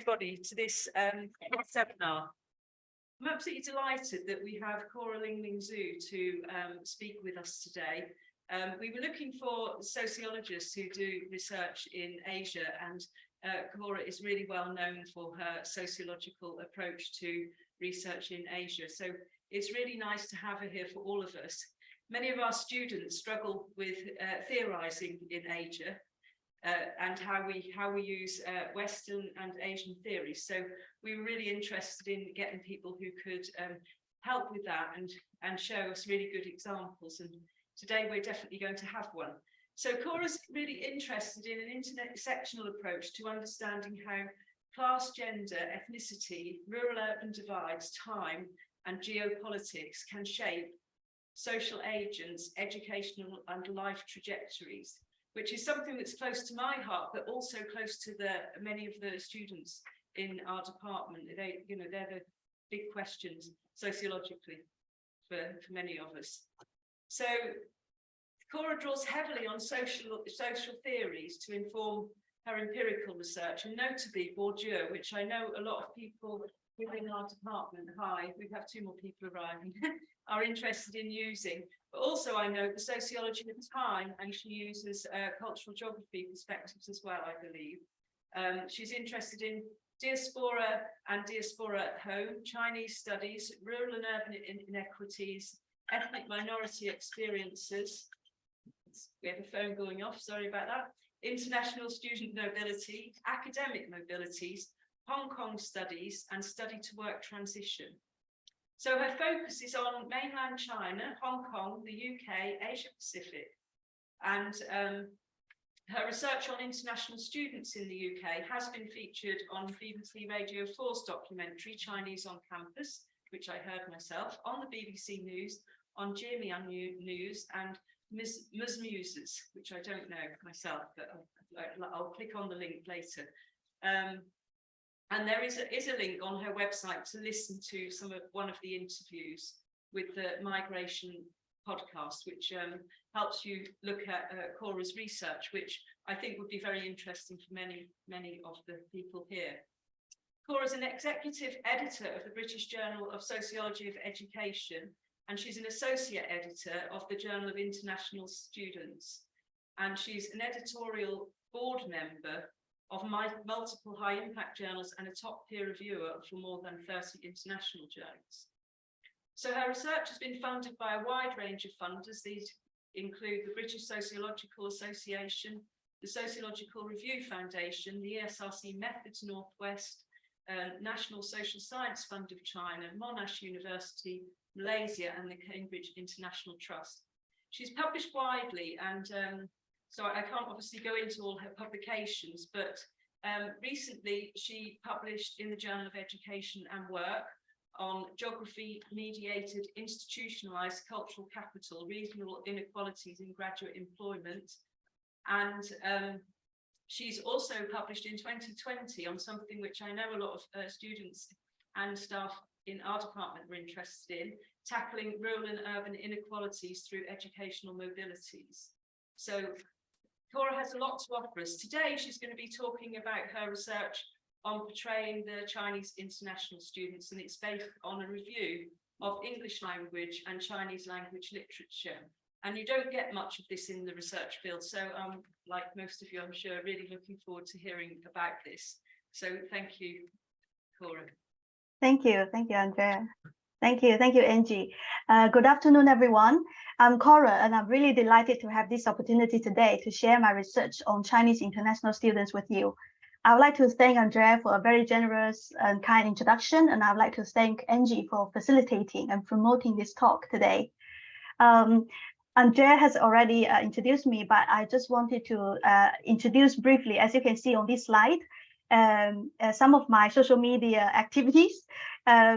everybody to this seminar. I'm absolutely delighted that we have Cora Xu to speak with us today. We were looking for sociologists who do research in Asia, and Cora is really well known for her sociological approach to research in Asia. So it's really nice to have her here for all of us. Many of our students struggle with theorizing in Asia and how we use Western and Asian theories. So we were really interested in getting people who could help with that and show us really good examples. And today we're definitely going to have one. So Cora's really interested in an intersectional approach to understanding how class, gender, ethnicity, rural-urban divides, time, and geopolitics can shape social agents, educational and life trajectories, which is something that's close to my heart, but also close to many of the students in our department. They're the big questions sociologically for many of us. So Cora draws heavily on social theories to inform her empirical research, and notably Bourdieu, which I know a lot of people within our department, we have 2 more people arriving, are interested in using. But also I know the sociology of time, and she uses cultural geography perspectives as well, I believe. She's interested in diaspora and diaspora at home, Chinese studies, rural and urban inequities, ethnic minority experiences. We have a phone going off, sorry about that. International student mobility, academic mobilities, Hong Kong studies, and study to work transition. So her focus is on mainland China, Hong Kong, the UK, Asia Pacific, and her research on international students in the UK has been featured on BBC Radio 4's documentary Chinese on Campus, which I heard myself, on the BBC News, on Jiemian News, and Ms. Muses, which I don't know myself, but I'll click on the link later. And there is a link on her website to listen to one of the interviews with the Migration podcast, which helps you look at Cora's research, which I think would be very interesting for many of the people here. Cora is an executive editor of the British Journal of Sociology of Education, and she's an associate editor of the Journal of International Students. And she's an editorial board member of multiple high-impact journals and a top peer reviewer for more than 30 international journals. So her research has been funded by a wide range of funders. These include the British Sociological Association, the Sociological Review Foundation, the ESRC Methods Northwest, National Social Science Fund of China, Monash University, Malaysia, and the Cambridge International Trust. She's published widely, and so I can't obviously go into all her publications, but recently she published in the Journal of Education and Work on geography-mediated institutionalized cultural capital, regional inequalities in graduate employment. And she's also published in 2020 on something which I know a lot of students and staff in our department were interested in, tackling rural and urban inequalities through educational mobilities. So Cora has a lot to offer us. Today, she's going to be talking about her research on portraying the Chinese international students, and it's based on a review of English language and Chinese language literature. And you don't get much of this in the research field. So like most of you, I'm sure, really looking forward to hearing about this. So thank you, Cora. Thank you, Andrea. Thank you, Angie. Good afternoon, everyone. I'm Cora, and I'm really delighted to have this opportunity today to share my research on Chinese international students with you. I would like to thank Andrea for a very generous and kind introduction, and I would like to thank Angie for facilitating and promoting this talk today. Andrea has already introduced me, but I just wanted to introduce briefly, as you can see on this slide, some of my social media activities.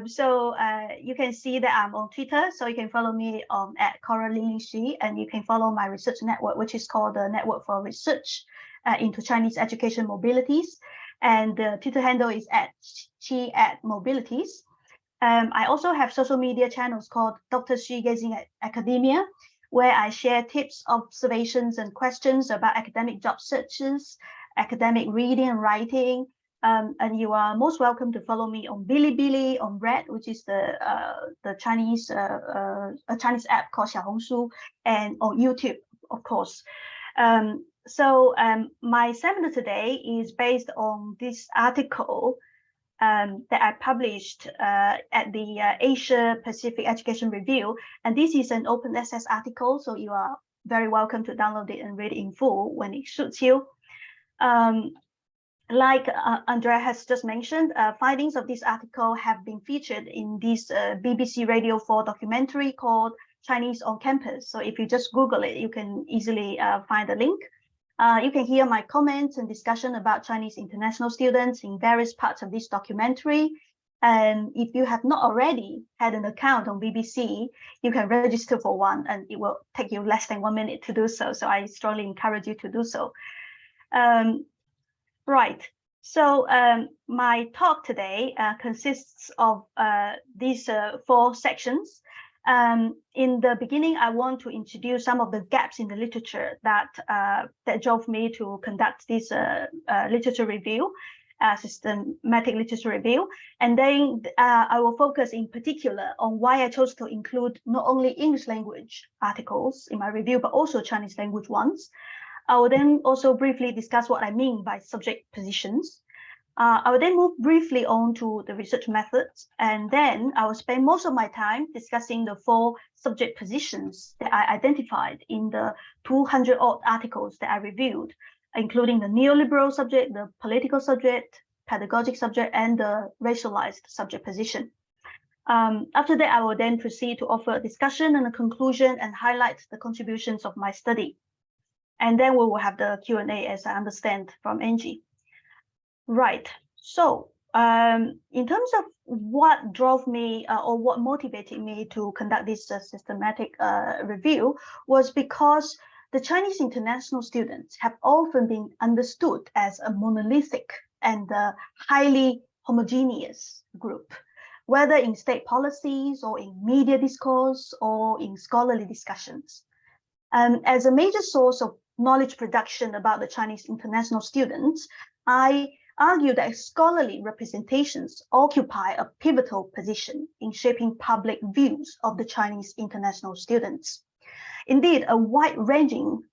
So you can see that I'm on Twitter, so you can follow me at Cora Xu, and you can follow my research network, which is called the Network for Research into Chinese Education Mobilities, and the Twitter handle is at @Mobilities. I also have social media channels called Dr. Xu Gazing at Academia, where I share tips, observations, and questions about academic job searches, academic reading and writing, And you are most welcome to follow me on Bilibili, on Red, which is the Chinese a Chinese app called Xiaohongshu, and on YouTube, of course. My seminar today is based on this article that I published at the Asia Pacific Education Review. And this is an open access article, so you are very welcome to download it and read it in full when it suits you. Like Andrea has just mentioned, findings of this article have been featured in this BBC Radio 4 documentary called Chinese on Campus. So if you just Google it, you can easily find the link. You can hear my comments and discussion about Chinese international students in various parts of this documentary. And if you have not already had an account on BBC, you can register for one, and it will take you less than 1 minute to do so. So I strongly encourage you to do so. Right. So my talk today consists of these 4 sections. In the beginning, I want to introduce some of the gaps in the literature that drove me to conduct this literature review, systematic literature review. And then I will focus in particular on why I chose to include not only English language articles in my review, but also Chinese language ones. I will then also briefly discuss what I mean by subject positions. I will then move briefly on to the research methods, and then I will spend most of my time discussing the 4 subject positions that I identified in the 200-odd articles that I reviewed, including the neoliberal subject, the political subject, pedagogic subject, and the racialized subject position. After that, I will then proceed to offer a discussion and a conclusion and highlight the contributions of my study. And then we will have the Q&A, as I understand from Angie. Right. So in terms of what drove me or what motivated me to conduct this systematic review was because the Chinese international students have often been understood as a monolithic and highly homogeneous group, whether in state policies or in media discourse or in scholarly discussions. As a major source of knowledge production about the Chinese international students, I argue that scholarly representations occupy a pivotal position in shaping public views of the Chinese international students. Indeed, a wide range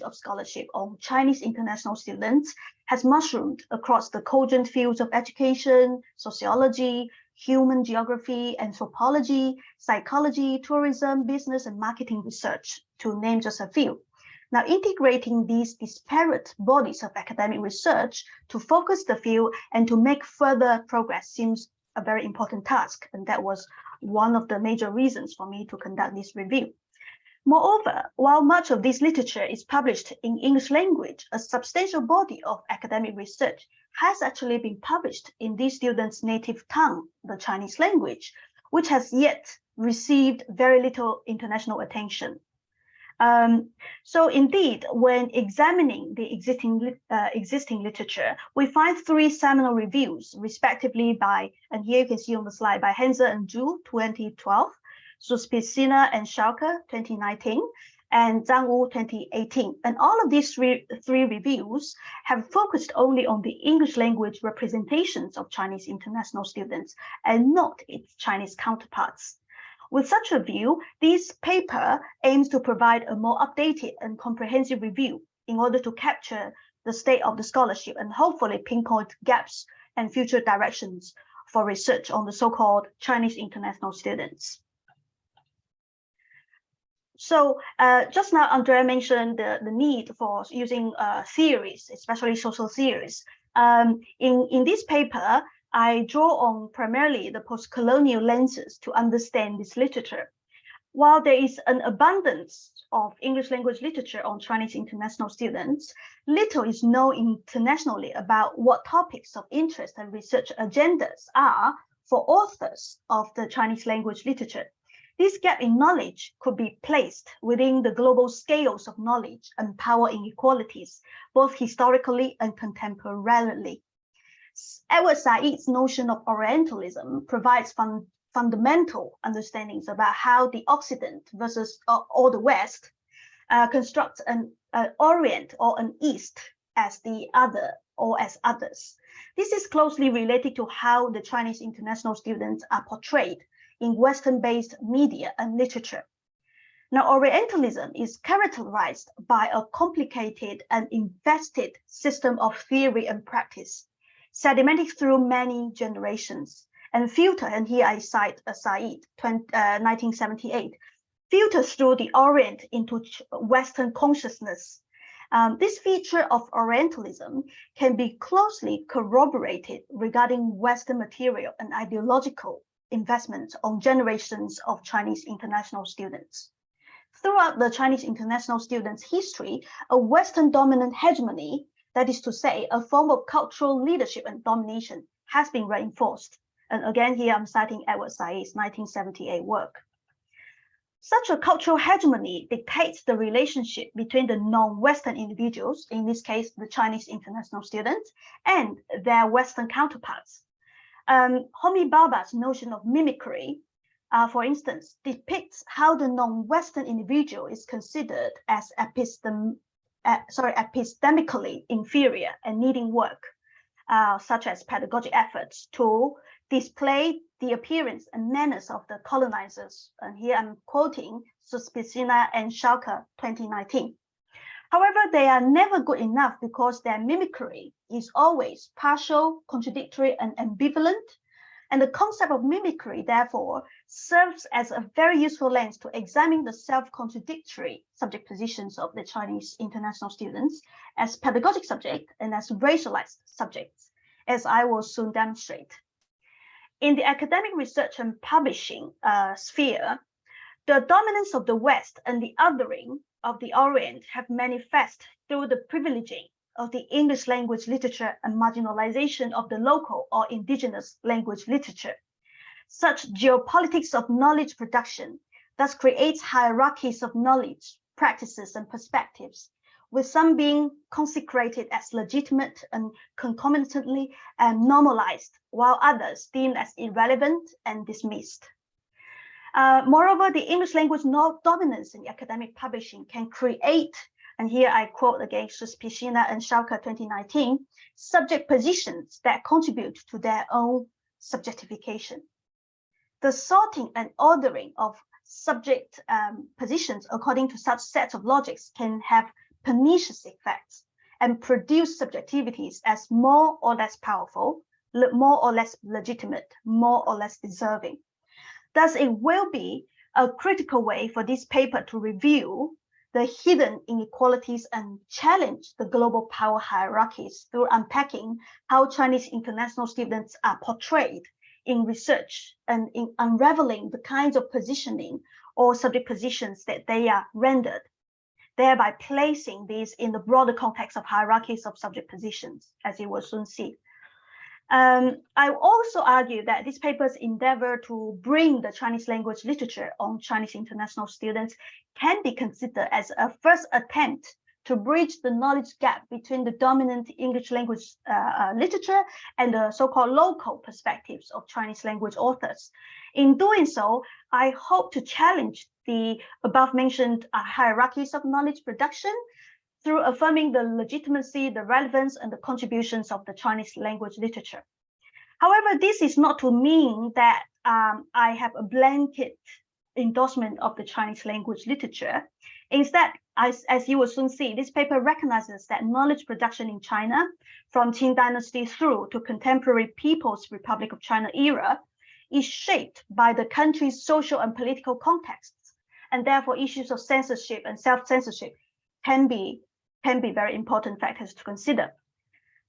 of scholarship on Chinese international students has mushroomed across the cogent fields of education, sociology, human geography, anthropology, psychology, tourism, business, and marketing research, to name just a few. Now, integrating these disparate bodies of academic research to focus the field and to make further progress seems a very important task, and that was one of the major reasons for me to conduct this review. Moreover, while much of this literature is published in English language, a substantial body of academic research has actually been published in these students' native tongue, the Chinese language, which has yet received very little international attention. So indeed, when examining the existing literature, we find 3 seminal reviews, respectively by, and here you can see on the slide, by Henze and Zhu, 2012, Suspicina and Schalke, 2019, and Zhang Wu, 2018. And all of these three reviews have focused only on the English language representations of Chinese international students and not its Chinese counterparts. With such a view, this paper aims to provide a more updated and comprehensive review in order to capture the state of the scholarship and hopefully pinpoint gaps and future directions for research on the so-called Chinese international students. So just now, Andrea mentioned the need for using theories, especially social theories. In this paper, I draw on primarily the post-colonial lenses to understand this literature. While there is an abundance of English language literature on Chinese international students, little is known internationally about what topics of interest and research agendas are for authors of the Chinese language literature. This gap in knowledge could be placed within the global scales of knowledge and power inequalities, both historically and contemporarily. Edward Said's notion of Orientalism provides fundamental understandings about how the Occident versus or the West constructs an Orient or an East as the other or as others. This is closely related to how the Chinese international students are portrayed in Western-based media and literature. Now, Orientalism is characterized by a complicated and invested system of theory and practice, sedimented through many generations, and filtered, and here I cite Said, 1978, filtered through the Orient into Western consciousness. This feature of Orientalism can be closely corroborated regarding Western material and ideological investments on generations of Chinese international students. Throughout the Chinese international students' history, a Western dominant hegemony, that is to say, a form of cultural leadership and domination, has been reinforced. And again, here I'm citing Edward Said's 1978 work. Such a cultural hegemony dictates the relationship between the non-Western individuals, in this case, the Chinese international students, and their Western counterparts. Homi Bhabha's notion of mimicry, for instance, depicts how the non-Western individual is considered as epistemically inferior and needing work, such as pedagogic efforts to display the appearance and manners of the colonizers. And here I'm quoting Suspicina and Schalke 2019. However, they are never good enough because their mimicry is always partial, contradictory, and ambivalent. And the concept of mimicry, therefore, serves as a very useful lens to examine the self-contradictory subject positions of the Chinese international students as pedagogic subjects and as racialized subjects, as I will soon demonstrate. In the academic research and publishing sphere, the dominance of the West and the othering of the Orient have manifest through the privileging of the English language literature and marginalization of the local or indigenous language literature. Such geopolitics of knowledge production thus creates hierarchies of knowledge, practices, and perspectives, with some being consecrated as legitimate and concomitantly normalized, while others deemed as irrelevant and dismissed. Moreover, the English language dominance in academic publishing can create, and here I quote again Suspicina and Schalke 2019, subject positions that contribute to their own subjectification. The sorting and ordering of subject positions according to such sets of logics can have pernicious effects and produce subjectivities as more or less powerful, more or less legitimate, more or less deserving. Thus, it will be a critical way for this paper to review the hidden inequalities and challenge the global power hierarchies through unpacking how Chinese international students are portrayed in research and in unraveling the kinds of positioning or subject positions that they are rendered, thereby placing these in the broader context of hierarchies of subject positions, as you will soon see. I also argue that this paper's endeavor to bring the Chinese language literature on Chinese international students can be considered as a first attempt to bridge the knowledge gap between the dominant English language literature and the so-called local perspectives of Chinese language authors. In doing so, I hope to challenge the above-mentioned hierarchies of knowledge production through affirming the legitimacy, the relevance, and the contributions of the Chinese language literature. However, this is not to mean that I have a blanket endorsement of the Chinese language literature. Instead, as you will soon see, this paper recognizes that knowledge production in China, from Qing Dynasty through to contemporary People's Republic of China era, is shaped by the country's social and political contexts, and therefore issues of censorship and self-censorship can be very important factors to consider.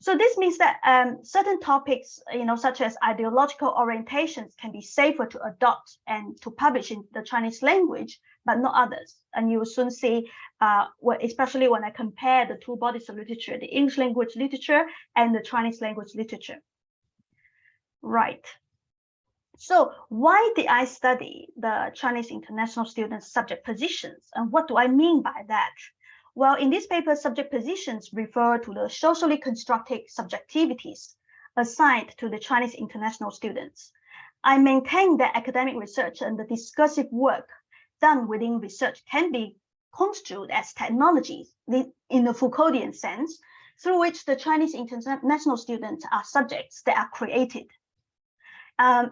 So this means that certain topics, such as ideological orientations, can be safer to adopt and to publish in the Chinese language, but not others. And you will soon see, especially when I compare the two bodies of literature, the English language literature and the Chinese language literature. Right. So why did I study the Chinese international students' subject positions, and what do I mean by that? Well, in this paper, subject positions refer to the socially constructed subjectivities assigned to the Chinese international students. I maintain that academic research and the discursive work done within research can be construed as technologies in the Foucauldian sense through which the Chinese international students are subjects that are created.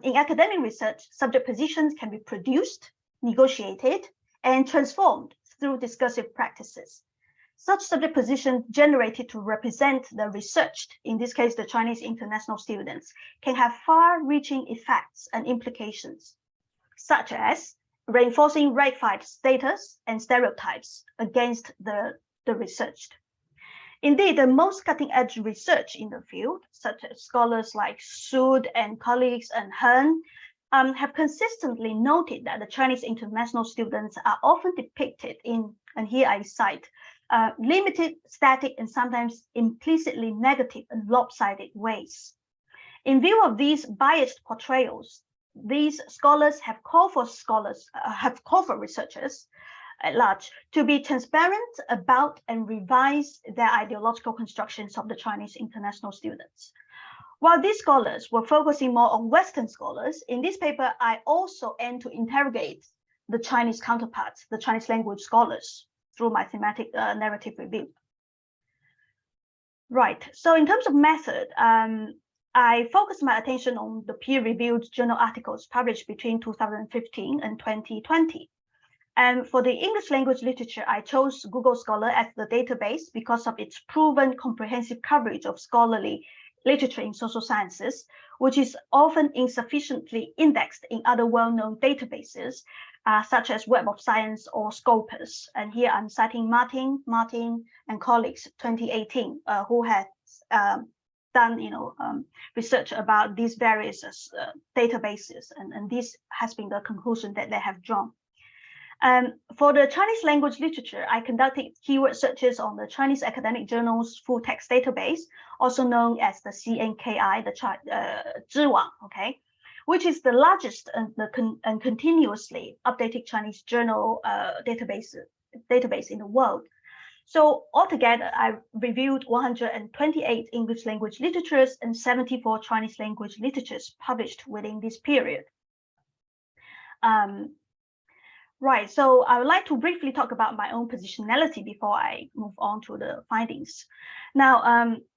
In academic research, subject positions can be produced, negotiated, and transformed through discursive practices. Such subject positions generated to represent the researched, in this case, the Chinese international students, can have far-reaching effects and implications, such as reinforcing reified status and stereotypes against the researched. Indeed, the most cutting-edge research in the field, such as scholars like Xu and colleagues and Heng, have consistently noted that the Chinese international students are often depicted in, and here I cite, limited, static, and sometimes implicitly negative and lopsided ways. In view of these biased portrayals, these scholars have called for researchers at large to be transparent about and revise their ideological constructions of the Chinese international students. While these scholars were focusing more on Western scholars, in this paper, I also aim to interrogate the Chinese counterparts, the Chinese language scholars, through my thematic narrative review. Right, so in terms of method, I focused my attention on the peer-reviewed journal articles published between 2015 and 2020. And for the English language literature, I chose Google Scholar as the database because of its proven comprehensive coverage of scholarly literature in social sciences, which is often insufficiently indexed in other well-known databases, such as Web of Science or Scopus. And here I'm citing Martin and colleagues 2018, who has done research about these various databases, and this has been the conclusion that they have drawn. For the Chinese language literature, I conducted keyword searches on the Chinese Academic Journals full text database, also known as the CNKI, the Zhiwang, okay, which is the largest and continuously updated Chinese journal database in the world. So altogether, I reviewed 128 English language literatures and 74 Chinese language literatures published within this period. Right, so I would like to briefly talk about my own positionality before I move on to the findings. Now,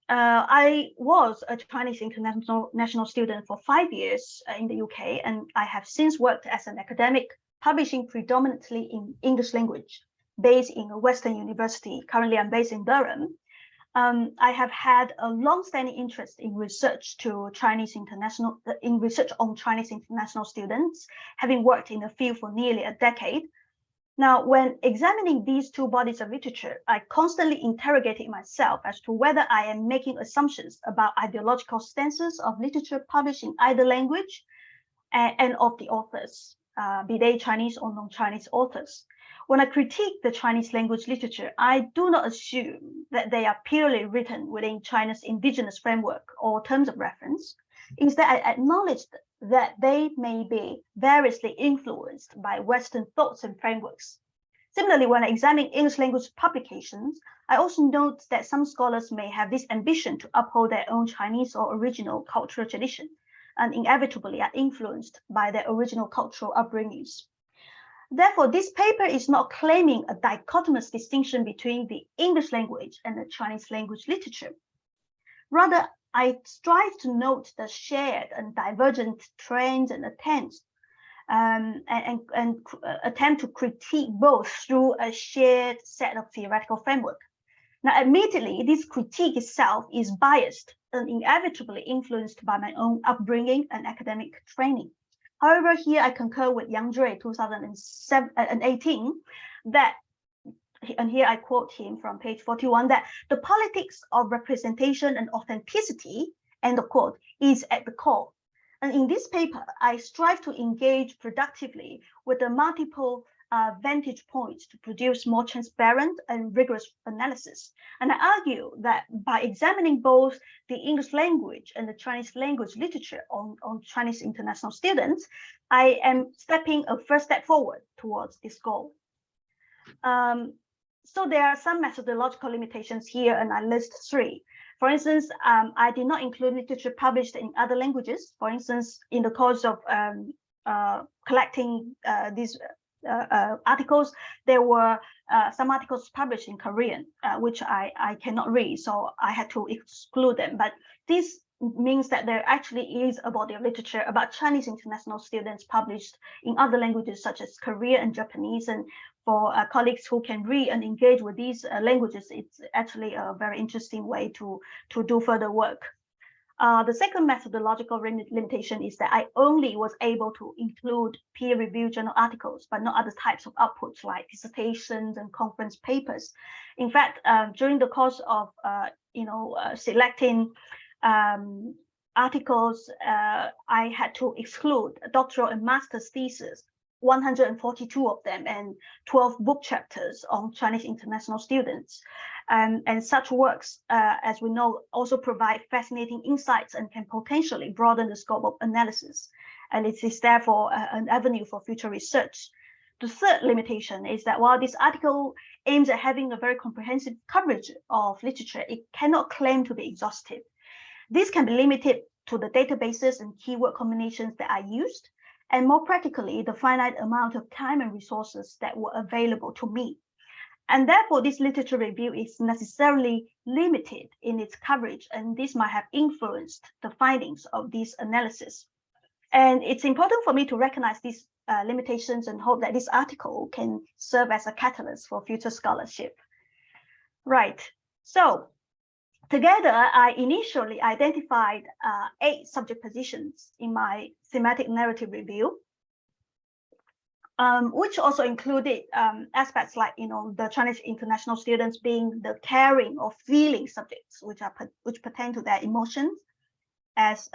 I was a Chinese international student for 5 years in the UK, and I have since worked as an academic, publishing predominantly in English language, based in a Western university. Currently, I'm based in Durham. I have had a long-standing interest in research on Chinese international students, having worked in the field for nearly a decade. Now, when examining these two bodies of literature, I constantly interrogated myself as to whether I am making assumptions about ideological stances of literature published in either language and of the authors, be they Chinese or non-Chinese authors. When I critique the Chinese language literature, I do not assume that they are purely written within China's indigenous framework or terms of reference. Instead, I acknowledge that they may be variously influenced by Western thoughts and frameworks. Similarly, when I examine English language publications, I also note that some scholars may have this ambition to uphold their own Chinese or original cultural tradition, and inevitably are influenced by their original cultural upbringings. Therefore, this paper is not claiming a dichotomous distinction between the English language and the Chinese language literature. Rather, I strive to note the shared and divergent trends and attempts, and attempt to critique both through a shared set of theoretical framework. Now, admittedly, this critique itself is biased and inevitably influenced by my own upbringing and academic training. However, here I concur with Yang Zhui 2018 that, and here I quote him from page 41, that the politics of representation and authenticity, end of quote, is at the core. And in this paper, I strive to engage productively with the multiple vantage points to produce more transparent and rigorous analysis. And I argue that by examining both the English language and the Chinese language literature on Chinese international students, I am stepping a first step forward towards this goal. So there are some methodological limitations here, and I list 3. For instance, I did not include literature published in other languages. For instance, in the course of collecting these articles. There were some articles published in Korean, which I cannot read, so I had to exclude them. But this means that there actually is a body of literature about Chinese international students published in other languages such as Korean and Japanese. And for colleagues who can read and engage with these languages, it's actually a very interesting way to do further work. The second methodological limitation is that I only was able to include peer-reviewed journal articles, but not other types of outputs like dissertations and conference papers. In fact, during the course of selecting articles, I had to exclude doctoral and master's thesis, 142 of them, and 12 book chapters on Chinese international students. And such works, as we know, also provide fascinating insights and can potentially broaden the scope of analysis. And it is therefore an avenue for future research. The third limitation is that while this article aims at having a very comprehensive coverage of literature, it cannot claim to be exhaustive. This can be limited to the databases and keyword combinations that I used, and more practically, the finite amount of time and resources that were available to me. And therefore, this literature review is necessarily limited in its coverage, and this might have influenced the findings of this analysis. And it's important for me to recognize these limitations and hope that this article can serve as a catalyst for future scholarship. Right, so together, I initially identified 8 subject positions in my thematic narrative review, which also included aspects like, the Chinese international students being the caring or feeling subjects, which pertain to their emotions, as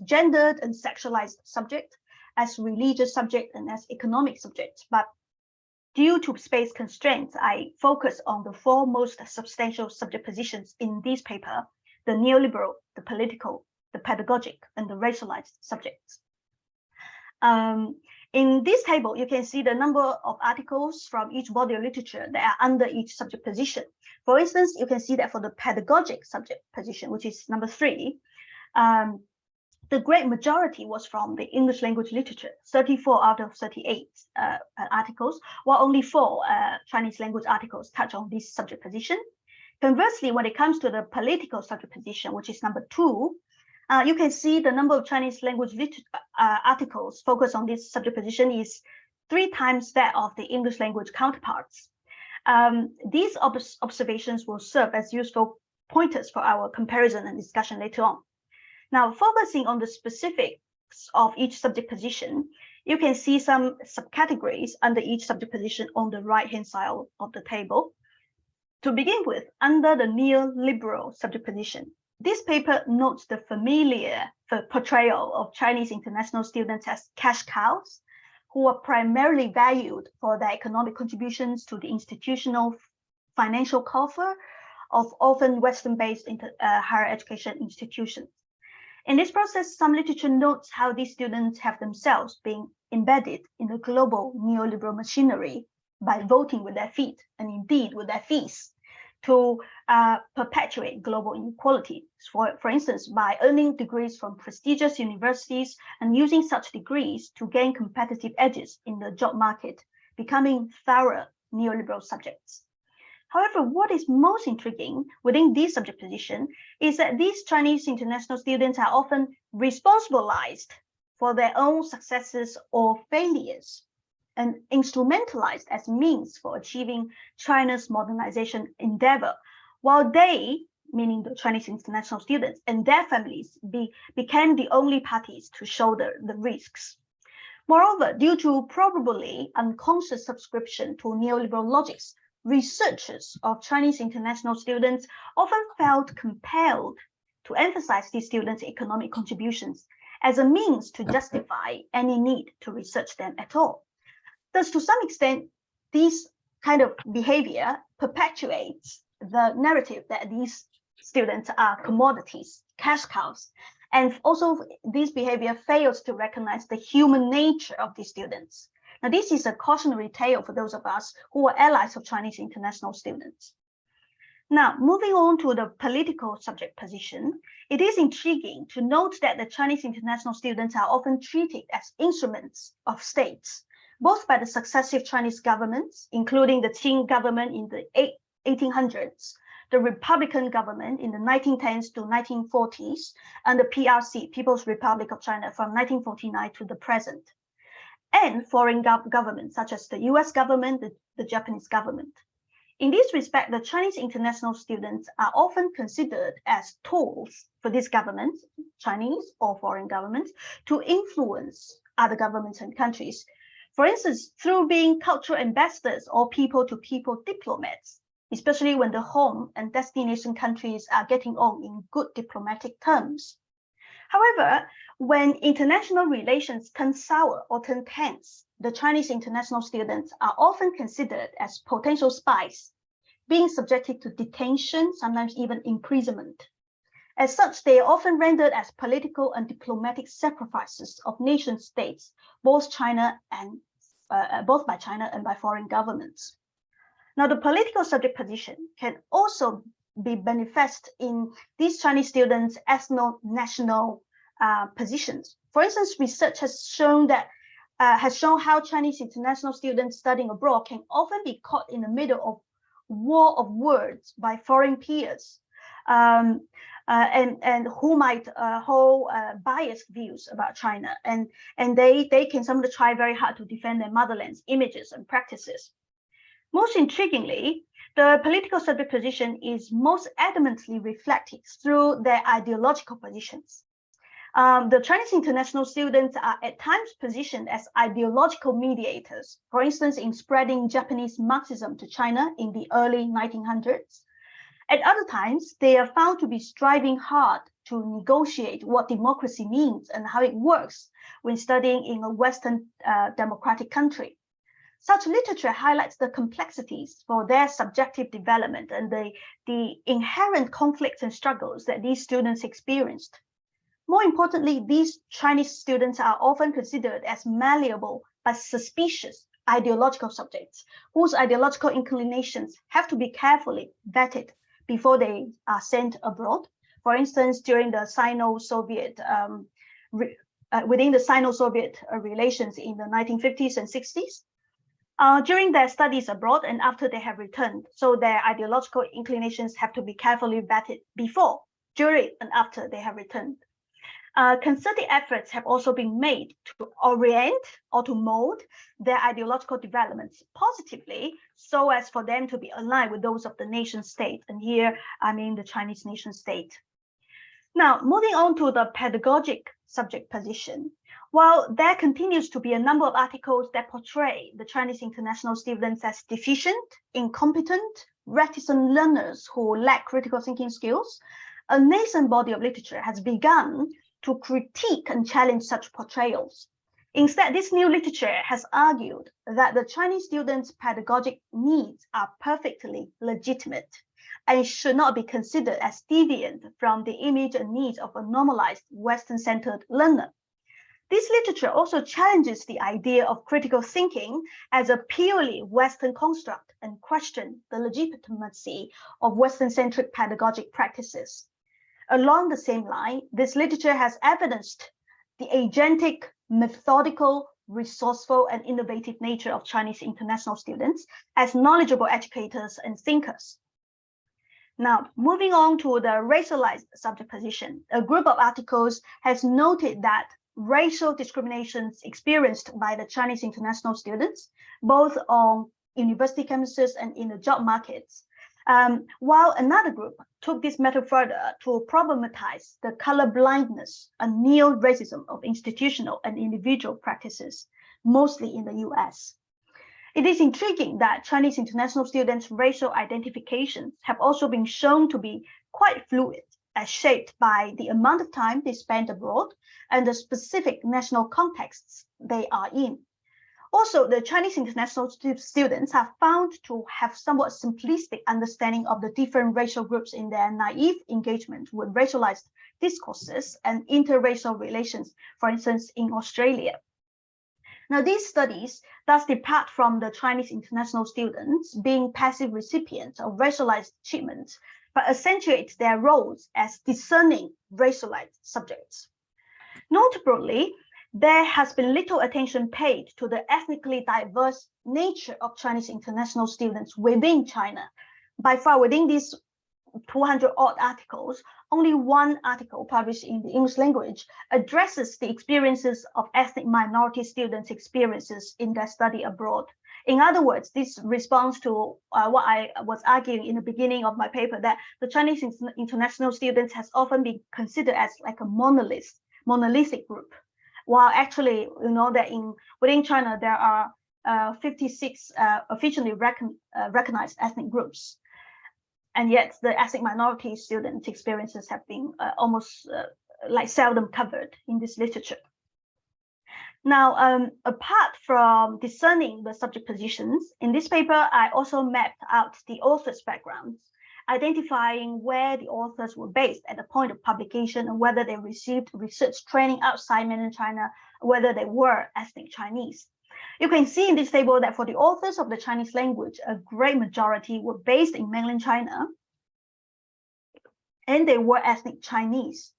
gendered and sexualized subject, as religious subject, and as economic subject. But due to space constraints, I focus on the 4 most substantial subject positions in this paper: the neoliberal, the political, the pedagogic, and the racialized subjects. In this table, you can see the number of articles from each body of literature that are under each subject position. For instance, you can see that for the pedagogic subject position, which is number 3, the great majority was from the English language literature, 34 out of 38 articles, while only 4 Chinese language articles touch on this subject position. Conversely, when it comes to the political subject position, which is number 2, you can see the number of Chinese language articles focused on this subject position is 3 times that of the English language counterparts. These observations will serve as useful pointers for our comparison and discussion later on. Now, focusing on the specifics of each subject position, you can see some subcategories under each subject position on the right-hand side of the table. To begin with, under the neoliberal subject position, this paper notes the familiar portrayal of Chinese international students as cash cows, who are primarily valued for their economic contributions to the institutional financial coffer of often Western-based higher education institutions. In this process, some literature notes how these students have themselves been embedded in the global neoliberal machinery by voting with their feet, and indeed with their fees, to perpetuate global inequality. For instance, by earning degrees from prestigious universities and using such degrees to gain competitive edges in the job market, becoming thorough neoliberal subjects. However, what is most intriguing within this subject position is that these Chinese international students are often responsibilized for their own successes or failures, and instrumentalized as means for achieving China's modernization endeavor, while they, meaning the Chinese international students, and their families became the only parties to shoulder the risks. Moreover, due to probably unconscious subscription to neoliberal logics, researchers of Chinese international students often felt compelled to emphasize these students' economic contributions as a means to justify any need to research them at all. Thus, to some extent, this kind of behavior perpetuates the narrative that these students are commodities, cash cows, and also this behavior fails to recognize the human nature of these students. Now, this is a cautionary tale for those of us who are allies of Chinese international students. Now, moving on to the political subject position, it is intriguing to note that the Chinese international students are often treated as instruments of states, both by the successive Chinese governments, including the Qing government in the 1800s, the Republican government in the 1910s to 1940s, and the PRC, People's Republic of China, from 1949 to the present, and foreign governments such as the US government, the Japanese government. In this respect, the Chinese international students are often considered as tools for these governments, Chinese or foreign governments, to influence other governments and countries. For instance, through being cultural ambassadors or people-to-people diplomats, especially when the home and destination countries are getting on in good diplomatic terms. However, when international relations turn sour or turn tense, the Chinese international students are often considered as potential spies, being subjected to detention, sometimes even imprisonment. As such, they are often rendered as political and diplomatic sacrifices of nation states, both by China and by foreign governments. Now, the political subject position can also be manifest in these Chinese students' ethno-national positions. For instance, research has shown how Chinese international students studying abroad can often be caught in the middle of war of words by foreign peers, and who might hold biased views about China, and they can sometimes try very hard to defend their motherland's images and practices. Most intriguingly, the political subject position is most adamantly reflected through their ideological positions. The Chinese international students are at times positioned as ideological mediators, for instance, in spreading Japanese Marxism to China in the early 1900s. At other times, they are found to be striving hard to negotiate what democracy means and how it works when studying in a Western democratic country. Such literature highlights the complexities for their subjective development and the inherent conflicts and struggles that these students experienced. More importantly, these Chinese students are often considered as malleable but suspicious ideological subjects, whose ideological inclinations have to be carefully vetted before they are sent abroad. For instance, during the Sino-Soviet, within the Sino-Soviet relations in the 1950s and 60s, during their studies abroad and after they have returned. So their ideological inclinations have to be carefully vetted before, during, and after they have returned. Concerted efforts have also been made to orient or to mold their ideological developments positively so as for them to be aligned with those of the nation state. And here, I mean the Chinese nation state. Now, moving on to the pedagogic subject position. While there continues to be a number of articles that portray the Chinese international students as deficient, incompetent, reticent learners who lack critical thinking skills, a nascent body of literature has begun to critique and challenge such portrayals. Instead, this new literature has argued that the Chinese students' pedagogic needs are perfectly legitimate and should not be considered as deviant from the image and needs of a normalized Western-centered learner. This literature also challenges the idea of critical thinking as a purely Western construct and questions the legitimacy of Western-centric pedagogic practices. Along the same line, this literature has evidenced the agentic, methodical, resourceful, and innovative nature of Chinese international students as knowledgeable educators and thinkers. Now, moving on to the racialized subject position, a group of articles has noted that racial discriminations experienced by the Chinese international students, both on university campuses and in the job markets, while another group took this matter further to problematize the color blindness and neo-racism of institutional and individual practices, mostly in the US. It is intriguing that Chinese international students' racial identifications have also been shown to be quite fluid, as shaped by the amount of time they spend abroad and the specific national contexts they are in. Also, the Chinese international students are found to have somewhat simplistic understanding of the different racial groups in their naive engagement with racialized discourses and interracial relations, for instance, in Australia. Now, these studies thus depart from the Chinese international students being passive recipients of racialized treatment, but accentuate their roles as discerning racialized subjects. Notably, there has been little attention paid to the ethnically diverse nature of Chinese international students within China. By far, within these 200 odd articles, only one article published in the English language addresses the experiences of ethnic minority students' experiences in their study abroad. In other words, this responds to what I was arguing in the beginning of my paper, that the Chinese international students has often been considered as like a monolithic group, while actually, you know, that within China there are 56 officially recognized ethnic groups. And yet the ethnic minority student experiences have been almost like seldom covered in this literature. Now, apart from discerning the subject positions, in this paper, I also mapped out the authors' backgrounds, identifying where the authors were based at the point of publication and whether they received research training outside mainland China, whether they were ethnic Chinese. You can see in this table that for the authors of the Chinese language, a great majority were based in mainland China, and they were ethnic Chinese.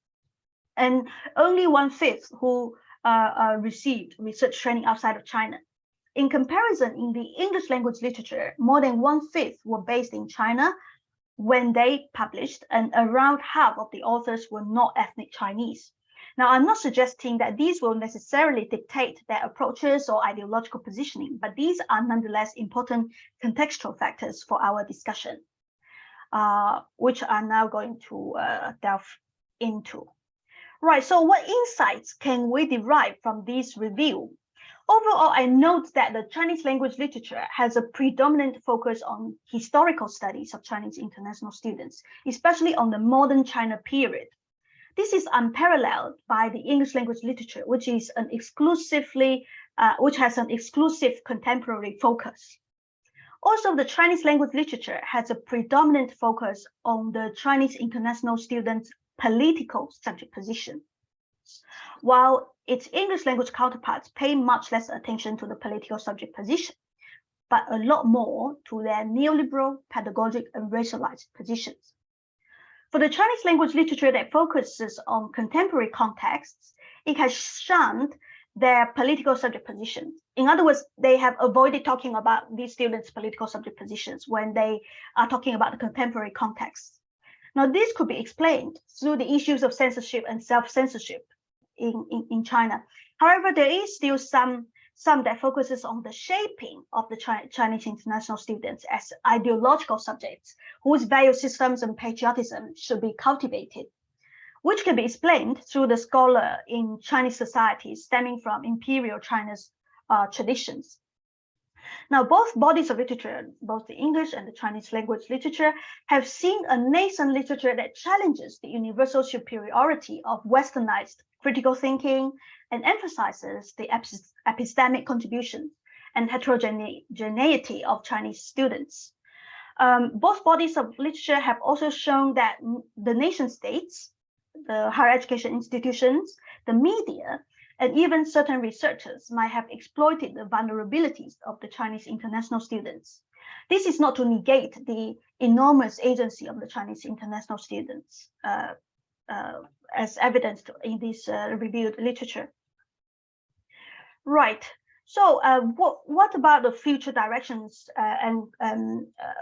And only 1/5 who received research training outside of China. In comparison, in the English language literature, more than 1/5 were based in China when they published, and around half of the authors were not ethnic Chinese. Now, I'm not suggesting that these will necessarily dictate their approaches or ideological positioning, but these are nonetheless important contextual factors for our discussion, which I'm now going to delve into. Right, so what insights can we derive from this review? Overall, I note that the Chinese language literature has a predominant focus on historical studies of Chinese international students, especially on the modern China period. This is unparalleled by the English language literature, which has an exclusive contemporary focus. Also, the Chinese language literature has a predominant focus on the Chinese international students' political subject position, while its English language counterparts pay much less attention to the political subject position, but a lot more to their neoliberal, pedagogic, and racialized positions. For the Chinese language literature that focuses on contemporary contexts, it has shunned their political subject positions. In other words, they have avoided talking about these students' political subject positions when they are talking about the contemporary context. Now, this could be explained through the issues of censorship and self-censorship in China. However, there is still some that focuses on the shaping of the Chinese international students as ideological subjects whose value systems and patriotism should be cultivated, which can be explained through the scholar in Chinese society stemming from imperial China's traditions. Now, both bodies of literature, both the English and the Chinese language literature, have seen a nascent literature that challenges the universal superiority of westernized critical thinking and emphasizes the epistemic contributions and heterogeneity of Chinese students. Both bodies of literature have also shown that the nation states, the higher education institutions, the media, and even certain researchers might have exploited the vulnerabilities of the Chinese international students. This is not to negate the enormous agency of the Chinese international students, as evidenced in this reviewed literature. Right. So what about the future directions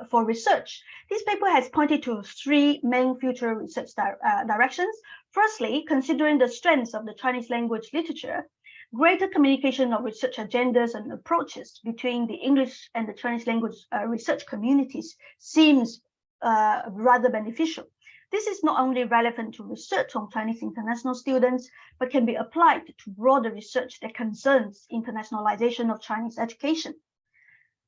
for research? This paper has pointed to 3 main future research directions. Firstly, considering the strengths of the Chinese language literature, greater communication of research agendas and approaches between the English and the Chinese language research communities seems rather beneficial. This is not only relevant to research on Chinese international students, but can be applied to broader research that concerns internationalization of Chinese education.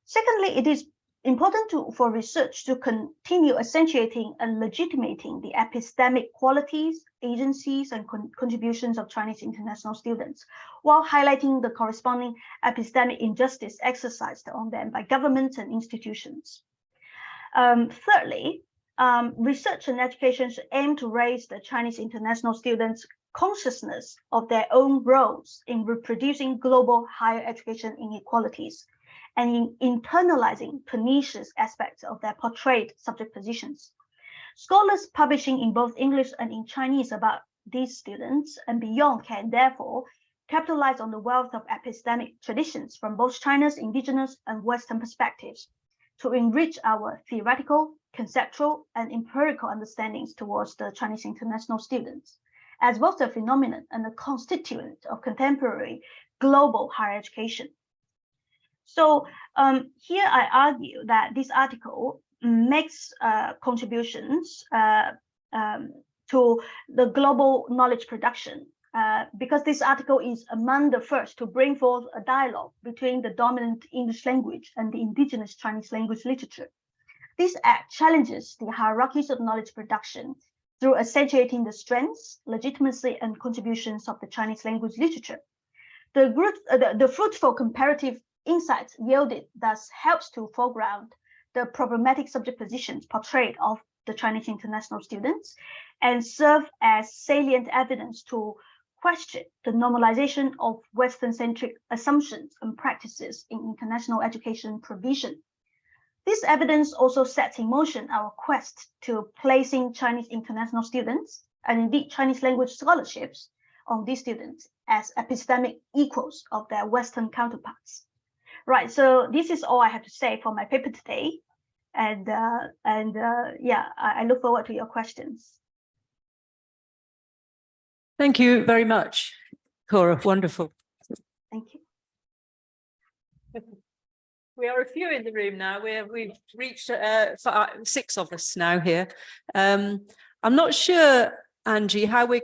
Secondly, it is important for research to continue accentuating and legitimating the epistemic qualities, agencies, and contributions of Chinese international students, while highlighting the corresponding epistemic injustice exercised on them by governments and institutions. Thirdly, research and education should aim to raise the Chinese international students' consciousness of their own roles in reproducing global higher education inequalities and in internalizing pernicious aspects of their portrayed subject positions. Scholars publishing in both English and in Chinese about these students and beyond can therefore capitalize on the wealth of epistemic traditions from both China's indigenous and Western perspectives to enrich our theoretical, conceptual, and empirical understandings towards the Chinese international students, as both a phenomenon and a constituent of contemporary global higher education. So here I argue that this article makes contributions to the global knowledge production because this article is among the first to bring forth a dialogue between the dominant English language and the indigenous Chinese language literature. This act challenges the hierarchies of knowledge production through accentuating the strengths, legitimacy, and contributions of the Chinese language literature. The fruitful comparative insights yielded thus helps to foreground the problematic subject positions portrayed of the Chinese international students and serve as salient evidence to question the normalization of Western-centric assumptions and practices in international education provision. This evidence also sets in motion our quest to placing Chinese international students, and indeed Chinese language scholarships, on these students as epistemic equals of their Western counterparts. Right, so this is all I have to say for my paper today. And yeah, I look forward to your questions. Thank you very much, Cora. Wonderful. Thank you. We are a few in the room now. We've reached 6 of us now here. I'm not sure, Angie, how we're